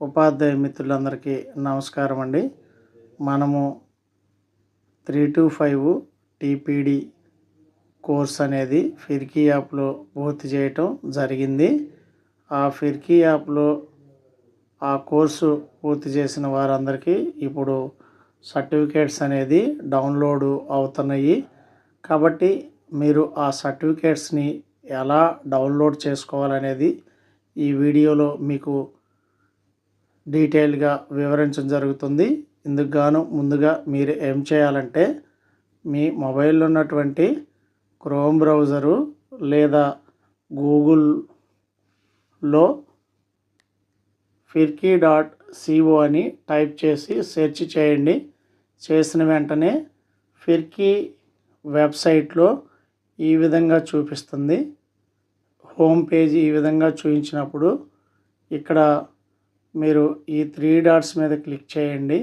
ఉపాధ్యాయ మిత్రులందరికీ నమస్కారం అండి. మనము 3-5 టీపీడీ కోర్స్ అనేది ఫిర్కీ యాప్లో పూర్తి చేయటం జరిగింది. ఆ ఫిర్కీ యాప్లో ఆ కోర్సు పూర్తి చేసిన వారందరికీ ఇప్పుడు సర్టిఫికేట్స్ అనేది డౌన్లోడ్ అవుతున్నాయి. కాబట్టి మీరు ఆ సర్టిఫికేట్స్ని ఎలా డౌన్లోడ్ చేసుకోవాలనేది ఈ వీడియోలో మీకు డీటెయిల్గా వివరించడం జరుగుతుంది. ఇందుకు గాను ముందుగా మీరు ఏం చేయాలంటే మీ మొబైల్లో ఉన్నటువంటి క్రోమ్ బ్రౌజరు లేదా గూగుల్లో firki.co అని టైప్ చేసి సెర్చ్ చేయండి. చేసిన వెంటనే ఫిర్కీ వెబ్సైట్లో ఈ విధంగా చూపిస్తుంది. హోమ్ పేజీ ఈ విధంగా చూపించినప్పుడు ఇక్కడ మీరు ఈ 3 డాట్స్ మీద క్లిక్ చేయండి.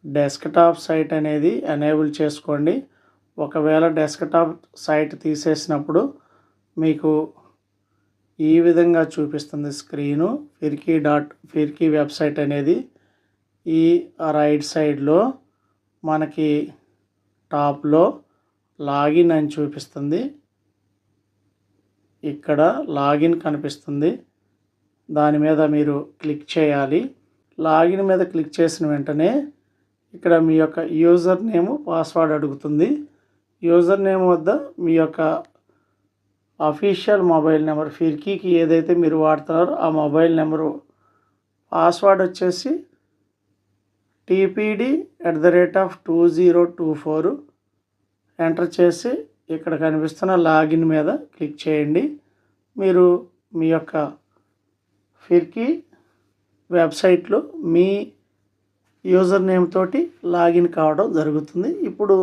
డెస్క్టాప్ సైట్ అనేది ఎనేబుల్ చేసుకోండి. ఒకవేళ డెస్క్టాప్ సైట్ తీసేసినప్పుడు మీకు ఈ విధంగా చూపిస్తుంది స్క్రీను. ఫిర్కీ వెబ్సైట్ అనేది ఈ రైట్ సైడ్లో మనకి టాప్లో లాగిన్ అని చూపిస్తుంది. ఇక్కడ లాగిన్ కనిపిస్తుంది. దాని మీద మీరు క్లిక్ చేయాలి. లాగిన్ మీద క్లిక్ చేసిన వెంటనే ఇక్కడ మీ యొక్క యూజర్ నేమ్ పాస్వర్డ్ అడుగుతుంది. యూజర్ నేమ్ వద్ద మీ యొక్క అఫీషియల్ మొబైల్ నెంబర్ ఫిర్కీకి ఏదైతే మీరు వాడుతున్నారో ఆ మొబైల్ నెంబరు పాస్వర్డ్ వచ్చేసి tpd@2024 ఎంటర్ చేసి ఇక్కడ కనిపిస్తున్న లాగిన్ మీద క్లిక్ చేయండి. మీరు మీ యొక్క ఫిర్కీ వెబ్సైట్లో మీ యూజర్ నేమ్ తోటి లాగిన్ కావడం జరుగుతుంది. ఇప్పుడు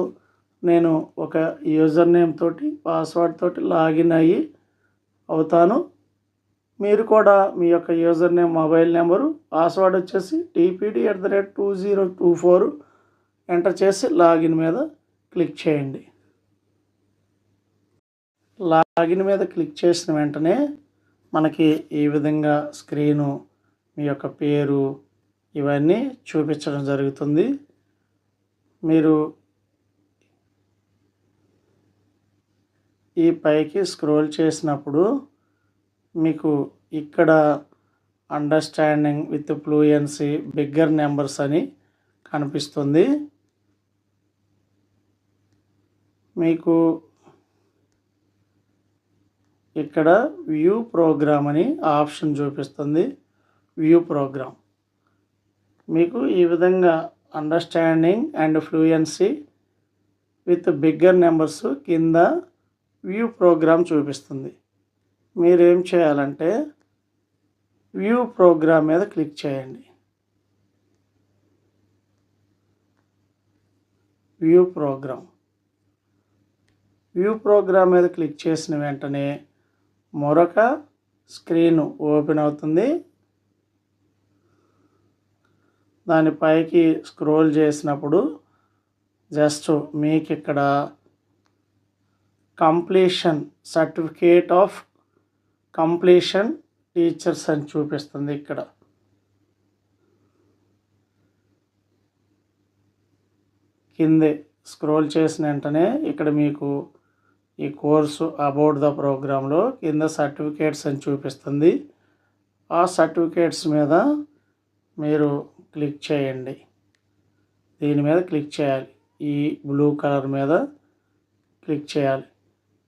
నేను ఒక యూజర్ నేమ్ తోటి పాస్వర్డ్ తోటి లాగిన్ అయ్యి అవుతాను. మీరు కూడా మీ యొక్క user name mobile number password వచ్చేసి tpd@2024 ఎంటర్ చేసి లాగిన్ మీద క్లిక్ చేయండి. లాగిన్ మీద క్లిక్ చేసిన వెంటనే మనకి ఈ విధంగా స్క్రీను మీ యొక్క పేరు ఇవన్నీ చూపించడం జరుగుతుంది. మీరు ఈ పైకి స్క్రోల్ చేసినప్పుడు మీకు ఇక్కడ understanding with fluency bigger numbers అని కనిపిస్తుంది. మీకు ఇక్కడ వ్యూ ప్రోగ్రామ్ అని ఆప్షన్ చూపిస్తుంది. వ్యూ ప్రోగ్రామ్ మీకు ఈ విధంగా understanding and fluency with bigger numbers కింద వ్యూ ప్రోగ్రామ్ చూపిస్తుంది. మీరేం చేయాలంటే వ్యూ ప్రోగ్రామ్ మీద క్లిక్ చేయండి. వ్యూ ప్రోగ్రామ్ మీద క్లిక్ చేసిన వెంటనే మరొక స్క్రీన్ ఓపెన్ అవుతుంది. దానిపైకి స్క్రోల్ చేసినప్పుడు జస్ట్ మీకు ఇక్కడ completion certificate of completion teachers అని చూపిస్తుంది. ఇక్కడ కిందే స్క్రోల్ చేసిన వెంటనే ఇక్కడ మీకు ఈ కోర్సు అబౌట్ ద ప్రోగ్రాంలో కింద సర్టిఫికేట్స్ అని చూపిస్తుంది. ఆ సర్టిఫికేట్స్ మీద మీరు క్లిక్ చేయండి. దీని మీద క్లిక్ చేయాలి. ఈ బ్లూ కలర్ మీద క్లిక్ చేయాలి.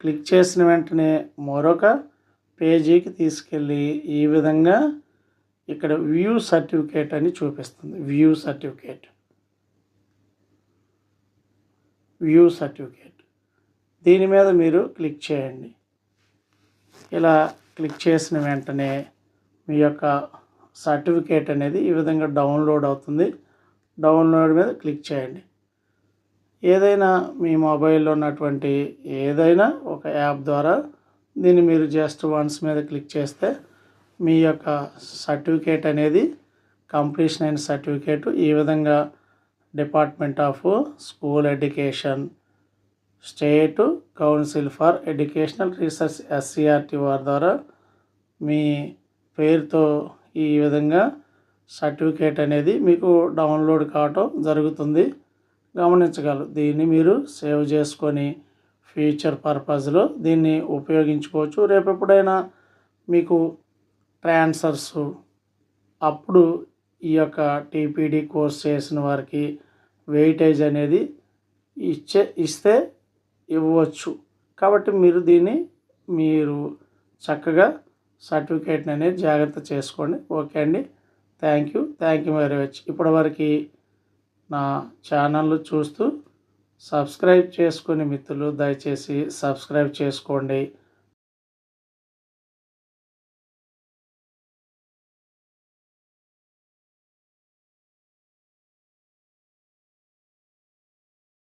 క్లిక్ చేసిన వెంటనే మరొక పేజీకి తీసుకెళ్ళి ఈ విధంగా ఇక్కడ వ్యూ సర్టిఫికేట్ అని చూపిస్తుంది. వ్యూ సర్టిఫికేట్ దీని మీద మీరు క్లిక్ చేయండి. ఇలా క్లిక్ చేసిన వెంటనే మీ యొక్క సర్టిఫికేట్ అనేది ఈ విధంగా డౌన్లోడ్ అవుతుంది. డౌన్లోడ్ మీద క్లిక్ చేయండి. ఏదైనా మీ మొబైల్లో ఉన్నటువంటి ఏదైనా ఒక యాప్ ద్వారా దీన్ని మీరు జస్ట్ వన్స్ మీద క్లిక్ చేస్తే మీ యొక్క సర్టిఫికేట్ అనేది కంప్లీషన్ అయిన సర్టిఫికేట్ ఈ విధంగా department of school education state council for educational research SCRT వారి ద్వారా మీ పేరుతో ఈ విధంగా సర్టిఫికేట్ అనేది మీకు డౌన్లోడ్ కావటం జరుగుతుంది, గమనించగలరు. దీన్ని మీరు సేవ్ చేసుకొని ఫ్యూచర్ పర్పస్లో దీన్ని ఉపయోగించుకోవచ్చు. రేపు ఎప్పుడైనా మీకు ట్రాన్స్ఫర్స్ అప్పుడు ఈ యొక్క టీపీడీ కోర్స్ చేసిన వారికి వెయిటేజ్ అనేది ఇస్తే ఇవ్వచ్చు. కాబట్టి మీరు చక్కగా సర్టిఫికేట్ని అనేది జాగ్రత్త చేసుకోండి. ఓకే అండి, థ్యాంక్ యూ వెరీ మచ్. ఇప్పటివరకు నా ఛానల్ చూస్తూ సబ్స్క్రైబ్ చేసుకుని మిత్రులు దయచేసి సబ్స్క్రైబ్ చేసుకోండి.